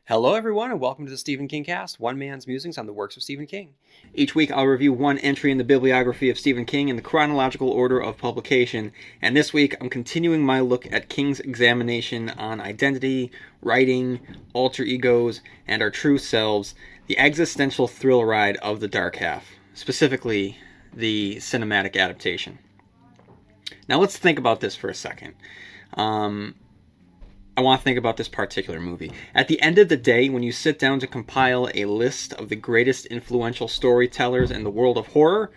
Hello, everyone, and welcome to the Stephen King Cast, one man's musings on the works of Stephen King. Each week, I'll review one entry in the bibliography of Stephen King in the chronological order of publication, and this week, I'm continuing my look at King's examination on identity, writing, alter egos, and our true selves, the existential thrill ride of the dark half, specifically the cinematic adaptation. Now, let's think about this for a second. I want to think about this particular movie. At the end of the day, when you sit down to compile a list of the greatest influential storytellers in the world of horror,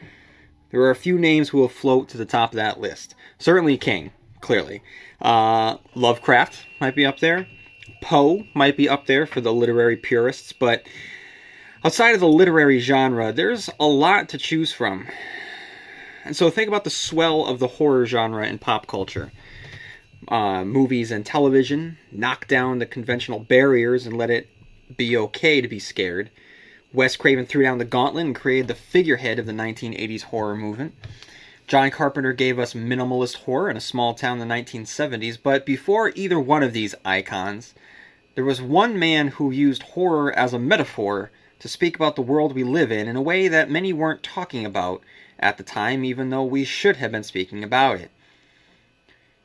there are a few names who will float to the top of that list. Certainly King, clearly. Lovecraft might be up there. Poe might be up there for the literary purists, but outside of the literary genre, there's a lot to choose from. And so think about the swell of the horror genre in pop culture. Movies and television knock down the conventional barriers and let it be okay to be scared. Wes Craven threw down the gauntlet and created the figurehead of the 1980s horror movement. John Carpenter gave us minimalist horror in A Small Town in the 1970s, but before either one of these icons, there was one man who used horror as a metaphor to speak about the world we live in a way that many weren't talking about at the time, even though we should have been speaking about it.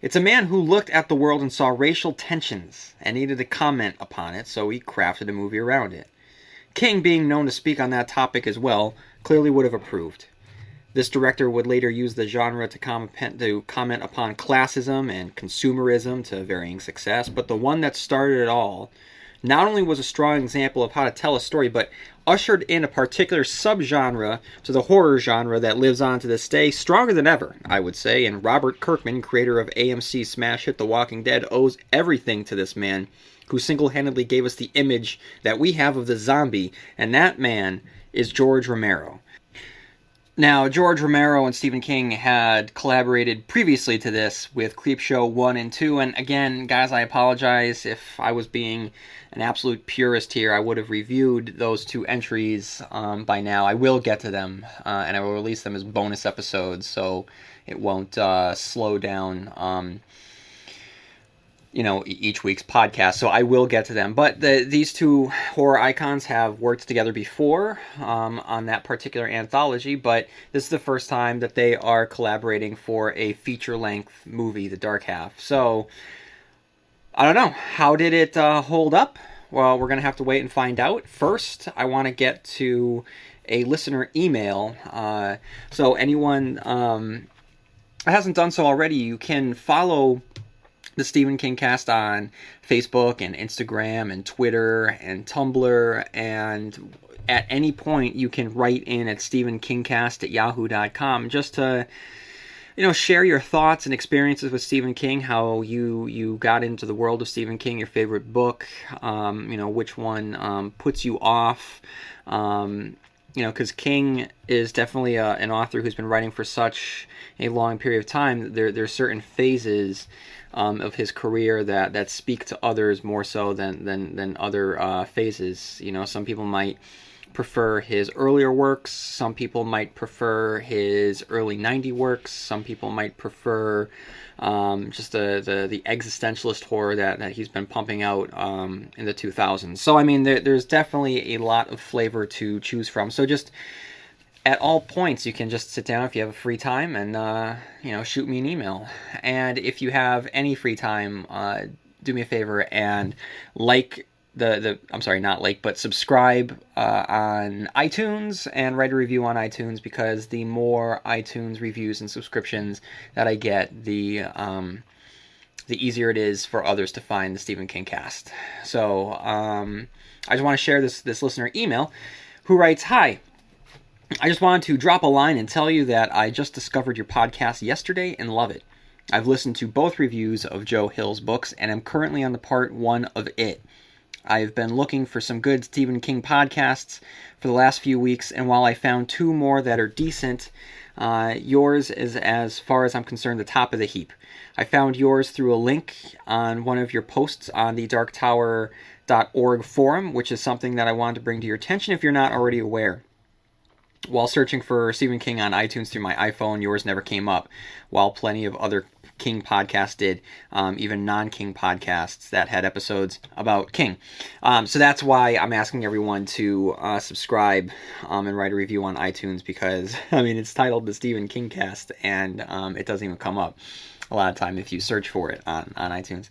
It's a man who looked at the world and saw racial tensions and needed to comment upon it, so he crafted a movie around it. King, being known to speak on that topic as well, clearly would have approved. This director would later use the genre to comment upon classism and consumerism to varying success, but the one that started it all not only was a strong example of how to tell a story, but ushered in a particular subgenre to the horror genre that lives on to this day, stronger than ever, I would say, and Robert Kirkman, creator of AMC's smash hit The Walking Dead, owes everything to this man, who single-handedly gave us the image that we have of the zombie, and that man is George Romero. Now, George Romero and Stephen King had collaborated previously to this with Creepshow 1 and 2, and again, guys, I apologize if I was being an absolute purist here. I would have reviewed those two entries by now. I will get to them, and I will release them as bonus episodes, so it won't slow down each week's podcast, so I will get to them. But these two horror icons have worked together before on that particular anthology, but this is the first time that they are collaborating for a feature-length movie, The Dark Half. So, I don't know. How did it hold up? Well, we're going to have to wait and find out. First, I want to get to a listener email. So anyone hasn't done so already, you can follow the Stephen King Cast on Facebook and Instagram and Twitter and Tumblr, and at any point you can write in at stephenkingcast@yahoo.com just to share your thoughts and experiences with Stephen King, how you got into the world of Stephen King, your favorite book, which one puts you off, because King is definitely an author who's been writing for such a long period of time. There's certain phases of his career that speak to others more so than other phases. Some people might prefer his earlier works. Some people might prefer his early 90s works. Some people might prefer just the existentialist horror that he's been pumping out in the 2000s. So, I mean, there's definitely a lot of flavor to choose from. So just at all points, you can just sit down if you have a free time and, shoot me an email. And if you have any free time, do me a favor and subscribe on iTunes and write a review on iTunes, because the more iTunes reviews and subscriptions that I get, the easier it is for others to find the Stephen King Cast. So I just want to share this listener email who writes, "Hi. I just wanted to drop a line and tell you that I just discovered your podcast yesterday and love it. I've listened to both reviews of Joe Hill's books and am currently on the part 1 of it. I've been looking for some good Stephen King podcasts for the last few weeks, and while I found 2 more that are decent, yours is, as far as I'm concerned, the top of the heap. I found yours through a link on one of your posts on the darktower.org forum, which is something that I wanted to bring to your attention if you're not already aware. While searching for Stephen King on iTunes through my iPhone, yours never came up, while plenty of other King podcasts did, even non-King podcasts that had episodes about King. So that's why I'm asking everyone to subscribe and write a review on iTunes, because, I mean, it's titled the Stephen King Cast, and it doesn't even come up a lot of time if you search for it on iTunes.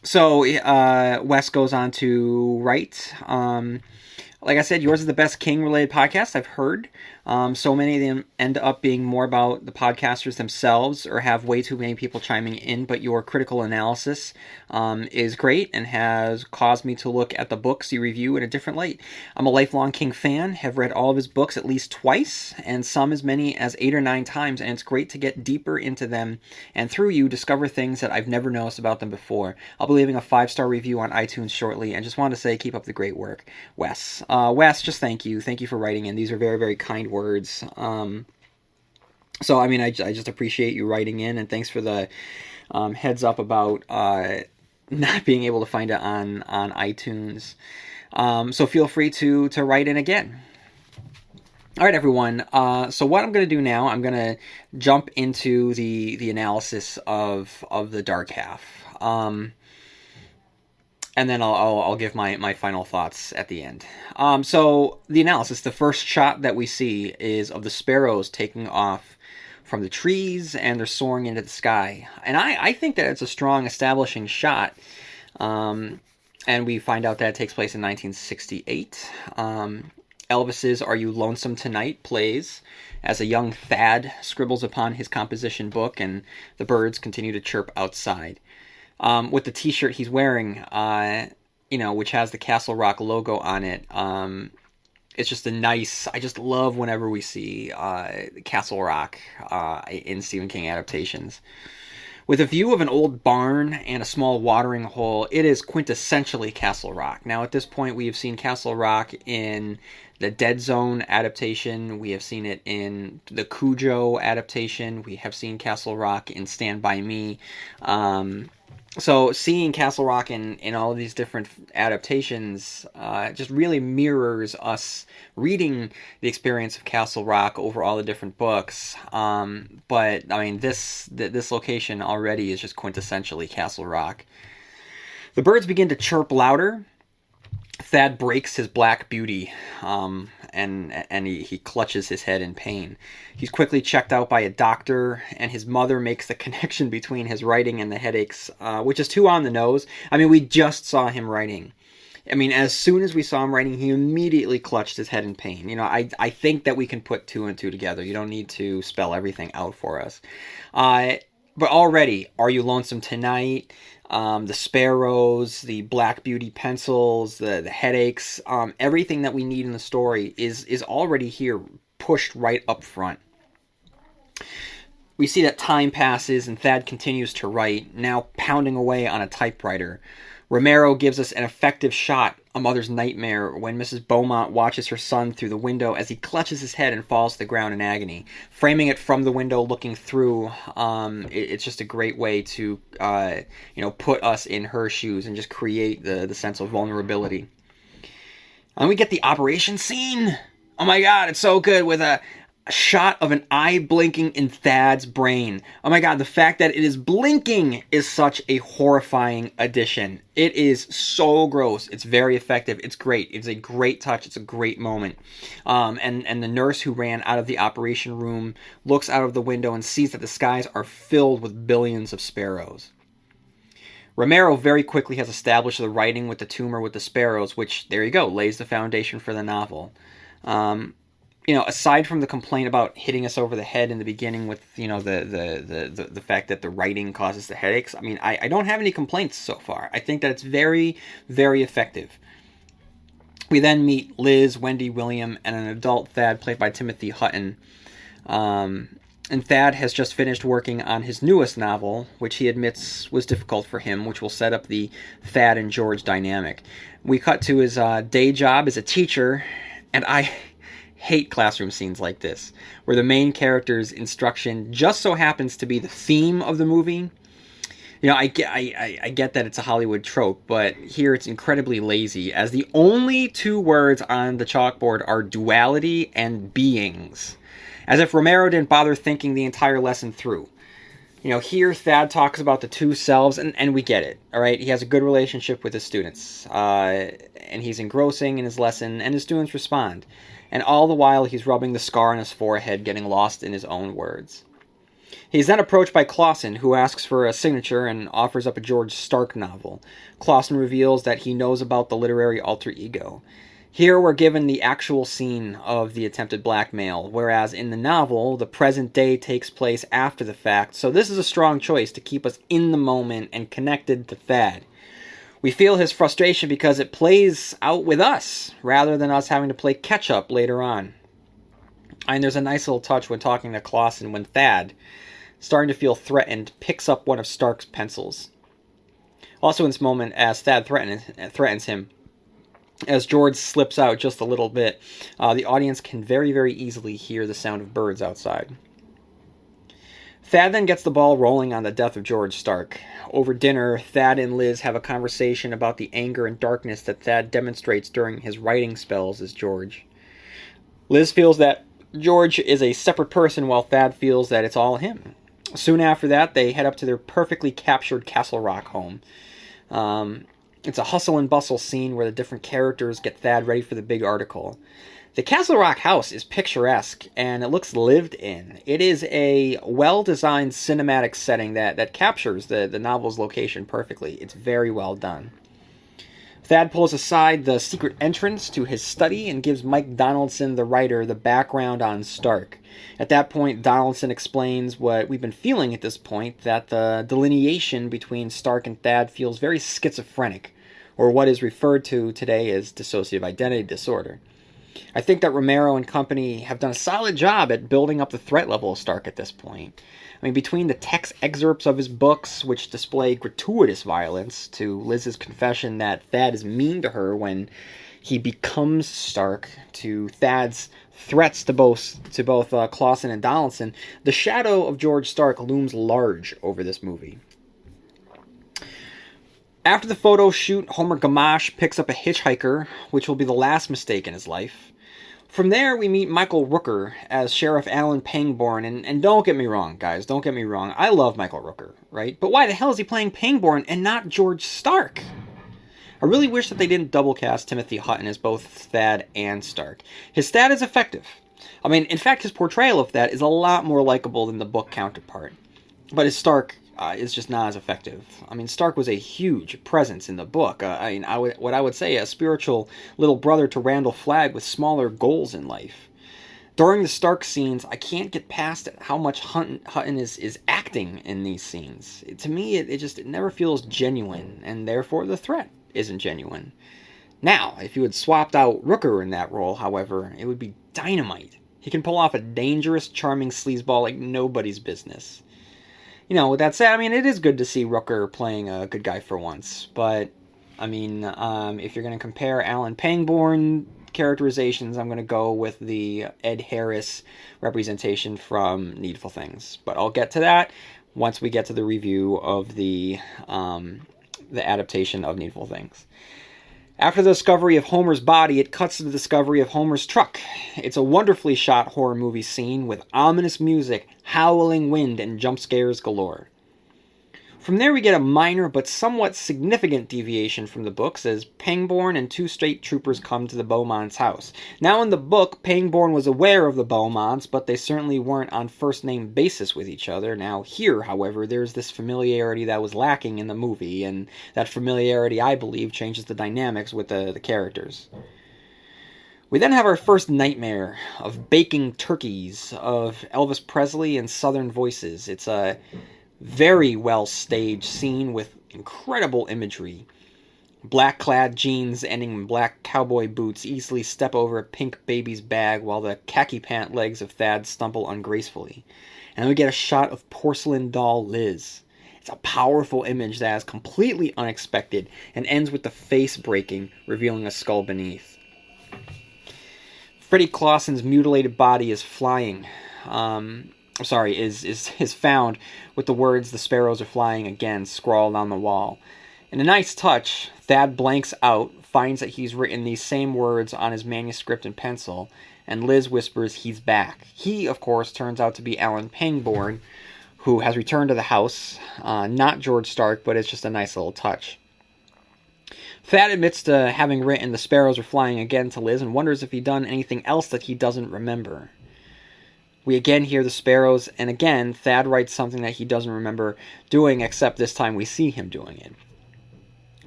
So Wes goes on to write... like I said, yours is the best King-related podcast I've heard. So many of them end up being more about the podcasters themselves or have way too many people chiming in, but your critical analysis is great and has caused me to look at the books you review in a different light. I'm a lifelong King fan, have read all of his books at least twice, and some as many as 8 or 9 times, and it's great to get deeper into them and through you discover things that I've never noticed about them before. I'll be leaving a 5-star review on iTunes shortly, and just want to say keep up the great work. Wes. Wes, just thank you. Thank you for writing in. These are very, very kind words. So, I mean, I just appreciate you writing in, and thanks for the heads up about not being able to find it on iTunes. So feel free to write in again. All right, everyone. So what I'm going to do now, I'm going to jump into the analysis of the Dark Half. And then I'll give my final thoughts at the end. So the analysis, the first shot that we see is of the sparrows taking off from the trees, and they're soaring into the sky. And I think that it's a strong establishing shot. And we find out that it takes place in 1968. Elvis's Are You Lonesome Tonight plays as a young Thad scribbles upon his composition book, and the birds continue to chirp outside. With the t-shirt he's wearing, which has the Castle Rock logo on it, it's just a nice... I just love whenever we see Castle Rock in Stephen King adaptations. With a view of an old barn and a small watering hole, it is quintessentially Castle Rock. Now, at this point, we have seen Castle Rock in the Dead Zone adaptation. We have seen it in the Cujo adaptation. We have seen Castle Rock in Stand By Me. So seeing Castle Rock in all of these different adaptations just really mirrors us reading the experience of Castle Rock over all the different books. But I mean, this location already is just quintessentially Castle Rock. The birds begin to chirp louder. Thad breaks his black beauty, and he clutches his head in pain. He's quickly checked out by a doctor, and his mother makes the connection between his writing and the headaches, which is too on the nose. I mean, we just saw him writing. I mean, as soon as we saw him writing, he immediately clutched his head in pain. You know, I think that we can put 2 and 2 together. You don't need to spell everything out for us. But already, Are You Lonesome Tonight? The sparrows, the Black Beauty pencils, the headaches, everything that we need in the story is already here, pushed right up front. We see that time passes and Thad continues to write, now pounding away on a typewriter. Romero gives us an effective shot, a mother's nightmare, when Mrs. Beaumont watches her son through the window as he clutches his head and falls to the ground in agony. Framing it from the window, looking through, it's just a great way to, put us in her shoes and just create the sense of vulnerability. And we get the operation scene. Oh my god, it's so good, with a shot of an eye blinking in Thad's brain. Oh my god, the fact that it is blinking is such a horrifying addition. It is so gross. It's very effective. It's great. It's a great touch. It's a great moment. And the nurse who ran out of the operation room looks out of the window and sees that the skies are filled with billions of sparrows. Romero very quickly has established the writing with the tumor with the sparrows, which, there you go, lays the foundation for the novel. Aside from the complaint about hitting us over the head in the beginning with, the fact that the writing causes the headaches, I mean, I don't have any complaints so far. I think that it's very, very effective. We then meet Liz, Wendy, William, and an adult Thad played by Timothy Hutton. And Thad has just finished working on his newest novel, which he admits was difficult for him, which will set up the Thad and George dynamic. We cut to his day job as a teacher, and I hate classroom scenes like this, where the main character's instruction just so happens to be the theme of the movie. I get that it's a Hollywood trope, but here it's incredibly lazy, as the only two words on the chalkboard are duality and beings. As if Romero didn't bother thinking the entire lesson through. Here Thad talks about the two selves, and we get it, all right? He has a good relationship with his students, and he's engrossing in his lesson, and his students respond. And all the while, he's rubbing the scar on his forehead, getting lost in his own words. He's then approached by Clausen, who asks for a signature and offers up a George Stark novel. Clausen reveals that he knows about the literary alter ego. Here we're given the actual scene of the attempted blackmail, whereas in the novel, the present day takes place after the fact, so this is a strong choice to keep us in the moment and connected to Thad. We feel his frustration because it plays out with us, rather than us having to play catch-up later on. And there's a nice little touch when talking to Clausen when Thad, starting to feel threatened, picks up one of Stark's pencils. Also in this moment, as Thad threatens him, as George slips out just a little bit, the audience can very, very easily hear the sound of birds outside. Thad then gets the ball rolling on the death of George Stark. Over dinner, Thad and Liz have a conversation about the anger and darkness that Thad demonstrates during his writing spells as George. Liz feels that George is a separate person, while Thad feels that it's all him. Soon after that, they head up to their perfectly captured Castle Rock home. It's a hustle and bustle scene where the different characters get Thad ready for the big article. The Castle Rock house is picturesque, and it looks lived in. It is a well-designed cinematic setting that captures the novel's location perfectly. It's very well done. Thad pulls aside the secret entrance to his study and gives Mike Donaldson, the writer, the background on Stark. At that point, Donaldson explains what we've been feeling at this point, that the delineation between Stark and Thad feels very schizophrenic, or what is referred to today as dissociative identity disorder. I think that Romero and company have done a solid job at building up the threat level of Stark at this point. I mean, between the text excerpts of his books, which display gratuitous violence, to Liz's confession that Thad is mean to her when he becomes Stark, to Thad's threats to both Clausen and Donaldson, the shadow of George Stark looms large over this movie. After the photo shoot, Homer Gamache picks up a hitchhiker, which will be the last mistake in his life. From there, we meet Michael Rooker as Sheriff Alan Pangborn, and don't get me wrong, guys, don't get me wrong, I love Michael Rooker, right? But why the hell is he playing Pangborn and not George Stark? I really wish that they didn't double cast Timothy Hutton as both Thad and Stark. His Thad is effective. I mean, in fact, his portrayal of Thad is a lot more likable than the book counterpart. But his Stark is just not as effective. I mean, Stark was a huge presence in the book. What I would say, a spiritual little brother to Randall Flagg with smaller goals in life. During the Stark scenes, I can't get past how much Hutton is acting in these scenes. To me, it never feels genuine, and therefore the threat isn't genuine. Now, if you had swapped out Rooker in that role, however, it would be dynamite. He can pull off a dangerous, charming sleazeball like nobody's business. With that said, I mean, it is good to see Rooker playing a good guy for once. But, I mean, if you're going to compare Alan Pangborn characterizations, I'm going to go with the Ed Harris representation from Needful Things. But I'll get to that once we get to the review of the adaptation of Needful Things. After the discovery of Homer's body, it cuts to the discovery of Homer's truck. It's a wonderfully shot horror movie scene with ominous music, howling wind, and jump scares galore. From there we get a minor but somewhat significant deviation from the books as Pangborn and two state troopers come to the Beaumonts' house. Now in the book, Pangborn was aware of the Beaumonts, but they certainly weren't on first-name basis with each other. Now here, however, there's this familiarity that was lacking in the movie, and that familiarity, I believe, changes the dynamics with the characters. We then have our first nightmare of baking turkeys, of Elvis Presley and Southern voices. It's a very well staged scene with incredible imagery. Black-clad jeans ending in black cowboy boots easily step over a pink baby's bag while the khaki pant legs of Thad stumble ungracefully. And then we get a shot of porcelain doll Liz. It's a powerful image that is completely unexpected and ends with the face breaking, revealing a skull beneath. Freddie Clausen's mutilated body is flying. is found with the words "The sparrows are flying again" scrawled on the wall. In a nice touch, Thad blanks out, finds that he's written these same words on his manuscript in pencil, and Liz whispers he's back. He, of course, turns out to be Alan Pangborn, who has returned to the house. Not George Stark, but it's just a nice little touch. Thad admits to having written "The sparrows are flying again" to Liz and wonders if he'd done anything else that he doesn't remember. We again hear the sparrows, and again, Thad writes something that he doesn't remember doing, except this time we see him doing it.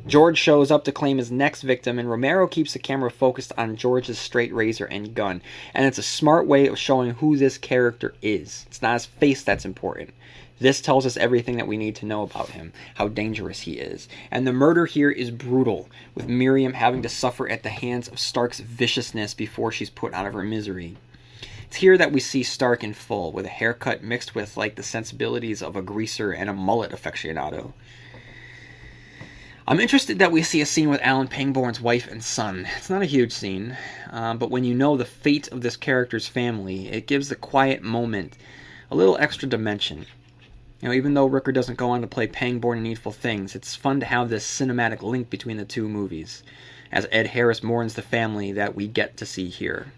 George shows up to claim his next victim, and Romero keeps the camera focused on George's straight razor and gun. And it's a smart way of showing who this character is. It's not his face that's important. This tells us everything that we need to know about him, how dangerous he is. And the murder here is brutal, with Miriam having to suffer at the hands of Stark's viciousness before she's put out of her misery. It's here that we see Stark in full, with a haircut mixed with the sensibilities of a greaser and a mullet aficionado. I'm interested that we see a scene with Alan Pangborn's wife and son. It's not a huge scene, but when you know the fate of this character's family, it gives the quiet moment a little extra dimension. Even though Rooker doesn't go on to play Pangborn in Needful Things, it's fun to have this cinematic link between the two movies, as Ed Harris mourns the family that we get to see here.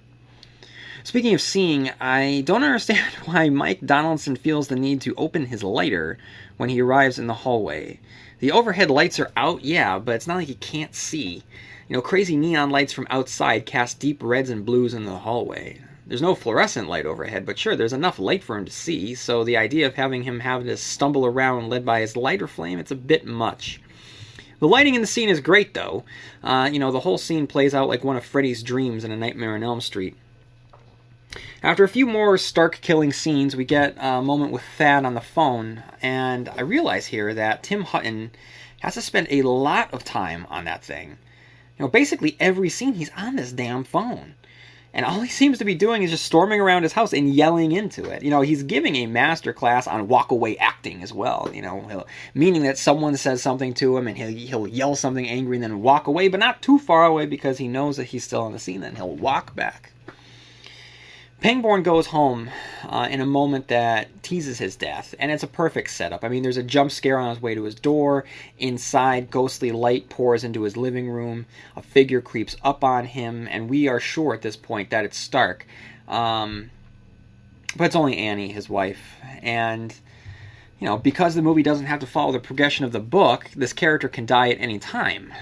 Speaking of seeing, I don't understand why Mike Donaldson feels the need to open his lighter when he arrives in the hallway. The overhead lights are out, yeah, but it's not like he can't see. Crazy neon lights from outside cast deep reds and blues in the hallway. There's no fluorescent light overhead, but sure, there's enough light for him to see, so the idea of having him have to stumble around led by his lighter flame, it's a bit much. The lighting in the scene is great, though. The whole scene plays out like one of Freddy's dreams in A Nightmare on Elm Street. After a few more Stark-killing scenes, we get a moment with Thad on the phone, and I realize here that Tim Hutton has to spend a lot of time on that thing. Basically every scene he's on this damn phone. And all he seems to be doing is just storming around his house and yelling into it. He's giving a master class on walk-away acting as well. Meaning that someone says something to him and he'll yell something angry and then walk away, but not too far away because he knows that he's still on the scene. Then he'll walk back. Pangborn goes home in a moment that teases his death, and it's a perfect setup. There's a jump scare on his way to his door. Inside, ghostly light pours into his living room. A figure creeps up on him, and we are sure at this point that it's Stark. But it's only Annie, his wife. And, because the movie doesn't have to follow the progression of the book, this character can die at any time.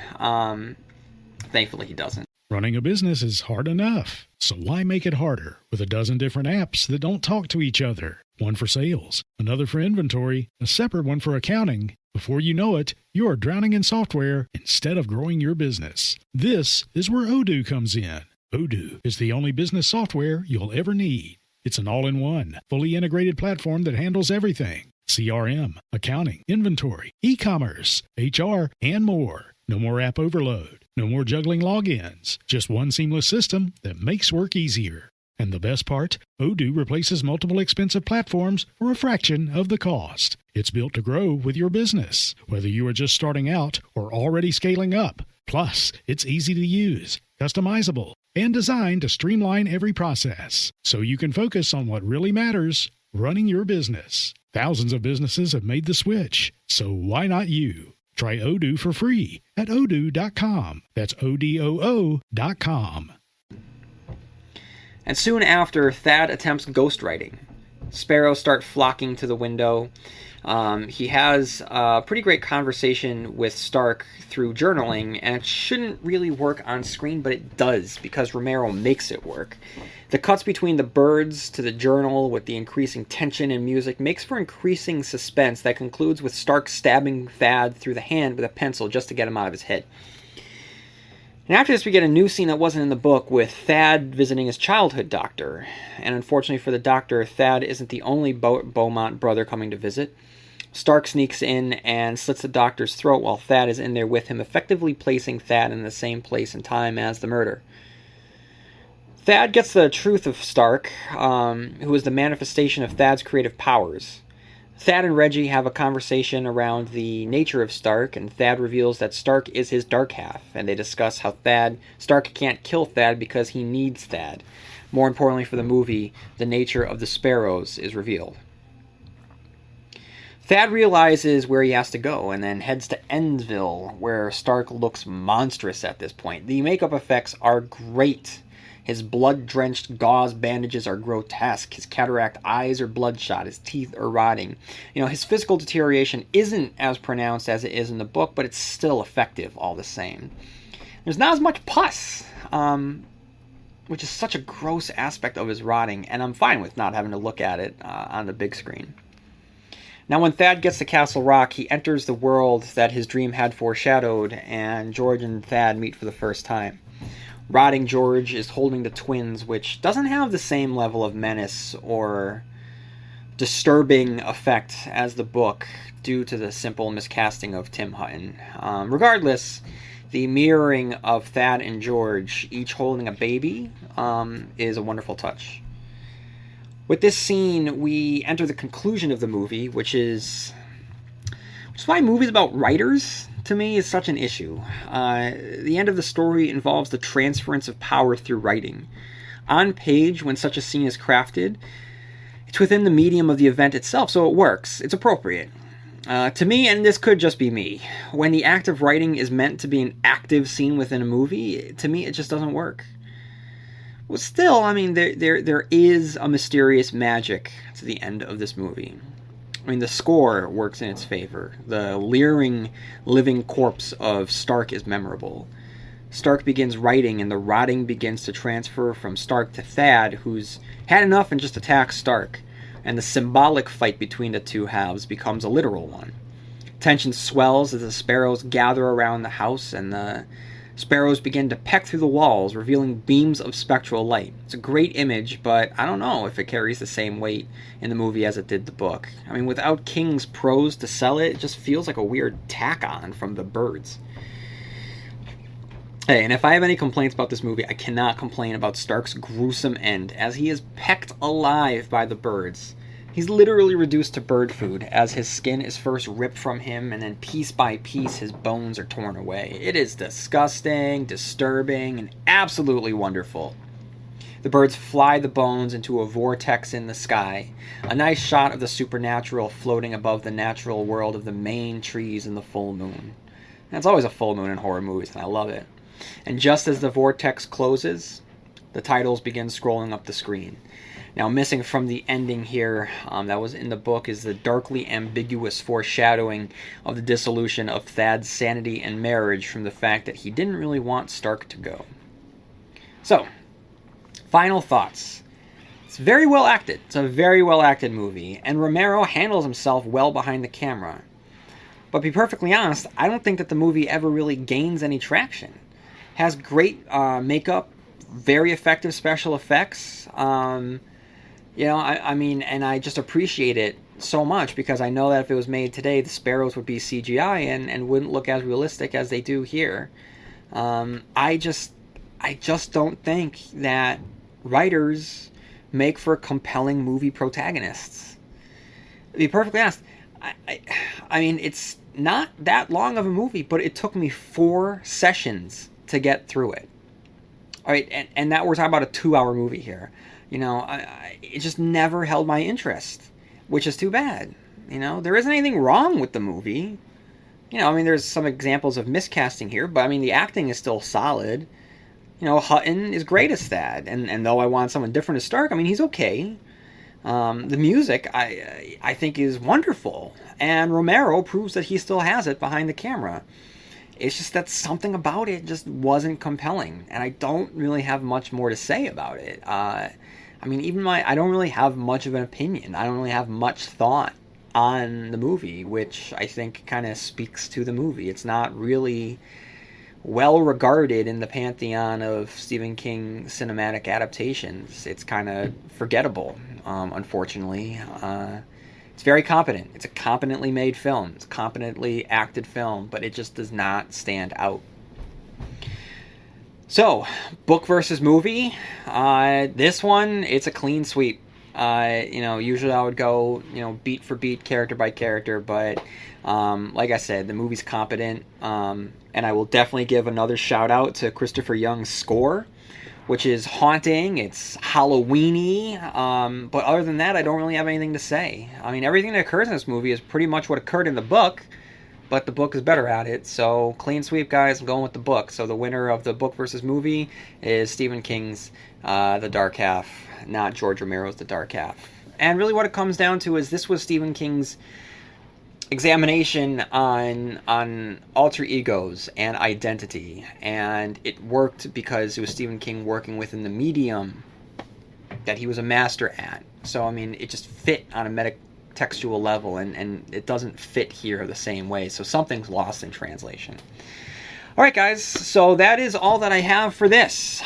Thankfully, he doesn't. Running a business is hard enough, so why make it harder with a dozen different apps that don't talk to each other? One for sales, another for inventory, a separate one for accounting. Before you know it, you are drowning in software instead of growing your business. This is where Odoo comes in. Odoo is the only business software you'll ever need. It's an all-in-one, fully integrated platform that handles everything. CRM, accounting, inventory, e-commerce, HR, and more. No more app overload. No more juggling logins. Just one seamless system that makes work easier. And the best part, Odoo replaces multiple expensive platforms for a fraction of the cost. It's built to grow with your business, whether you are just starting out or already scaling up. Plus, it's easy to use, customizable, and designed to streamline every process, so you can focus on what really matters, running your business. Thousands of businesses have made the switch, so why not you? Try Odoo for free at odoo.com. That's ODOO.com. And soon after, Thad attempts ghostwriting. Sparrows start flocking to the window. He has a pretty great conversation with Stark through journaling, and it shouldn't really work on screen, but it does, because Romero makes it work. The cuts between the birds to the journal with the increasing tension and music makes for increasing suspense that concludes with Stark stabbing Thad through the hand with a pencil just to get him out of his head. And after this, we get a new scene that wasn't in the book with Thad visiting his childhood doctor. And unfortunately for the doctor, Thad isn't the only Beaumont brother coming to visit. Stark sneaks in and slits the doctor's throat while Thad is in there with him, effectively placing Thad in the same place and time as the murder. Thad gets the truth of Stark, who is the manifestation of Thad's creative powers. Thad and Reggie have a conversation around the nature of Stark, and Thad reveals that Stark is his dark half, and they discuss how Stark can't kill Thad because he needs Thad. More importantly for the movie, the nature of the sparrows is revealed. Thad realizes where he has to go and then heads to Endsville, where Stark looks monstrous at this point. The makeup effects are great. His blood-drenched gauze bandages are grotesque. His cataract eyes are bloodshot. His teeth are rotting. His physical deterioration isn't as pronounced as it is in the book, but it's still effective all the same. There's not as much pus, which is such a gross aspect of his rotting, and I'm fine with not having to look at it on the big screen. Now, when Thad gets to Castle Rock, he enters the world that his dream had foreshadowed, and George and Thad meet for the first time. Rotting George is holding the twins, which doesn't have the same level of menace or disturbing effect as the book due to the simple miscasting of Tim Hutton. Regardless, the mirroring of Thad and George, each holding a baby, is a wonderful touch. With this scene, we enter the conclusion of the movie, which is why movies about writers, to me, is such an issue. The end of the story involves the transference of power through writing. On page, when such a scene is crafted, it's within the medium of the event itself, so it works. It's appropriate. To me, and this could just be me, when the act of writing is meant to be an active scene within a movie, to me, it just doesn't work. Well, still, there is a mysterious magic to the end of this movie. The score works in its favor. The leering, living corpse of Stark is memorable. Stark begins writing, and the rotting begins to transfer from Stark to Thad, who's had enough and just attacks Stark. And the symbolic fight between the two halves becomes a literal one. Tension swells as the sparrows gather around the house, and the sparrows begin to peck through the walls, revealing beams of spectral light. It's a great image, but I don't know if it carries the same weight in the movie as it did the book. Without King's prose to sell it, it just feels like a weird tack-on from the birds. Hey, and if I have any complaints about this movie, I cannot complain about Stark's gruesome end, as he is pecked alive by the birds. He's literally reduced to bird food, as his skin is first ripped from him, and then piece by piece his bones are torn away. It is disgusting, disturbing, and absolutely wonderful. The birds fly the bones into a vortex in the sky. A nice shot of the supernatural floating above the natural world of the Maine trees in the full moon. And it's always a full moon in horror movies, and I love it. And just as the vortex closes, the titles begin scrolling up the screen. Now, missing from the ending here that was in the book is the darkly ambiguous foreshadowing of the dissolution of Thad's sanity and marriage from the fact that he didn't really want Stark to go. So, final thoughts. It's very well acted. It's a very well acted movie, and Romero handles himself well behind the camera. But to be perfectly honest, I don't think that the movie ever really gains any traction. It has great makeup, very effective special effects. And I just appreciate it so much because I know that if it was made today, the sparrows would be CGI and wouldn't look as realistic as they do here. I just don't think that writers make for compelling movie protagonists. To be perfectly honest, it's not that long of a movie, but it took me 4 sessions to get through it. All right, and that we're talking about a 2-hour movie here. It just never held my interest, which is too bad. There isn't anything wrong with the movie. There's some examples of miscasting here, but the acting is still solid. Hutton is great as Thad, and though I want someone different as Stark, he's okay. The music, I think, is wonderful, and Romero proves that he still has it behind the camera. It's just that something about it just wasn't compelling, and I don't really have much more to say about it. I don't really have much of an opinion. I don't really have much thought on the movie, which I think kind of speaks to the movie. It's not really well regarded in the pantheon of Stephen King cinematic adaptations. It's kind of forgettable, unfortunately. It's very competent. It's a competently made film. It's a competently acted film, but it just does not stand out. So, book versus movie. This one, it's a clean sweep. Usually I would go, beat for beat, character by character, but like I said, the movie's competent, and I will definitely give another shout out to Christopher Young's score. which is haunting. It's Halloweeny. But other than that, I don't really have anything to say. I mean, everything that occurs in this movie is pretty much what occurred in the book, but the book is better at it. So clean sweep, guys. I'm going with the book. So the winner of the book versus movie is Stephen King's The Dark Half, not George Romero's The Dark Half. And really what it comes down to is this was Stephen King's examination on alter egos and identity, and it worked because it was Stephen King working within the medium that he was a master at. So I mean, it just fit on a metatextual level, and it doesn't fit here the same way, so something's lost in translation. All right, guys, so that is all that I have for this.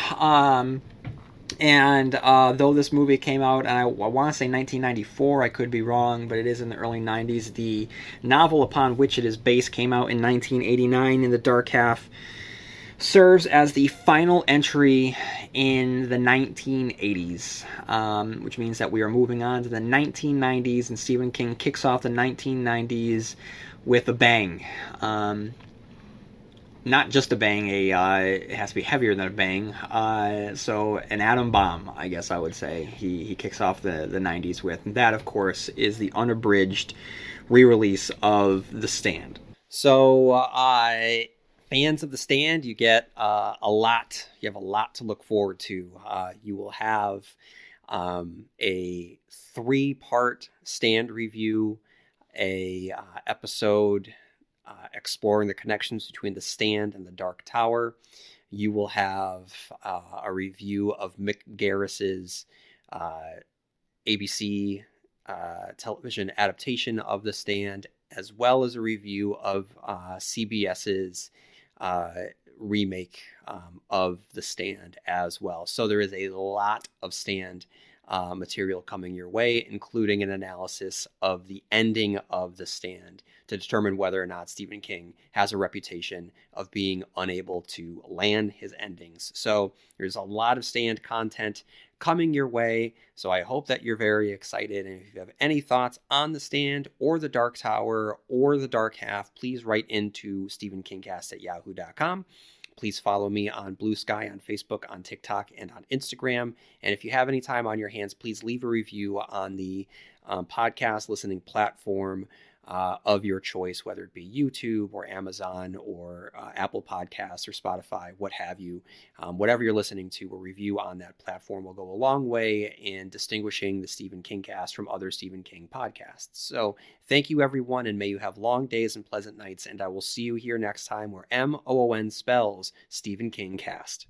And though this movie came out, and I want to say 1994, I could be wrong, but it is in the early 90s. The novel upon which it is based came out in 1989, in The Dark Half serves as the final entry in the 1980s, which means that we are moving on to the 1990s, and Stephen King kicks off the 1990s with a bang. Not just a bang, it has to be heavier than a bang. So an atom bomb, I guess I would say, he kicks off the 90s with. And that, of course, is the unabridged re-release of The Stand. So fans of The Stand, you get a lot. You have a lot to look forward to. You will have a 3-part Stand review, a episode exploring the connections between The Stand and The Dark Tower. You will have a review of Mick Garris's ABC television adaptation of The Stand, as well as a review of CBS's remake of The Stand as well. So there is a lot of Stand material coming your way, including an analysis of the ending of The Stand to determine whether or not Stephen King has a reputation of being unable to land his endings. So there's a lot of Stand content coming your way, so I hope that you're very excited. And if you have any thoughts on The Stand or The Dark Tower or The Dark Half, please write into stephenkingcast@yahoo.com. Please follow me on Blue Sky, on Facebook, on TikTok, and on Instagram. And if you have any time on your hands, please leave a review on the podcast listening platform of your choice, whether it be YouTube or Amazon or Apple Podcasts or Spotify, what have you. Whatever you're listening to, a review on that platform will go a long way in distinguishing the Stephen King cast from other Stephen King podcasts. So thank you, everyone, and may you have long days and pleasant nights, and I will see you here next time where MOON spells Stephen King cast.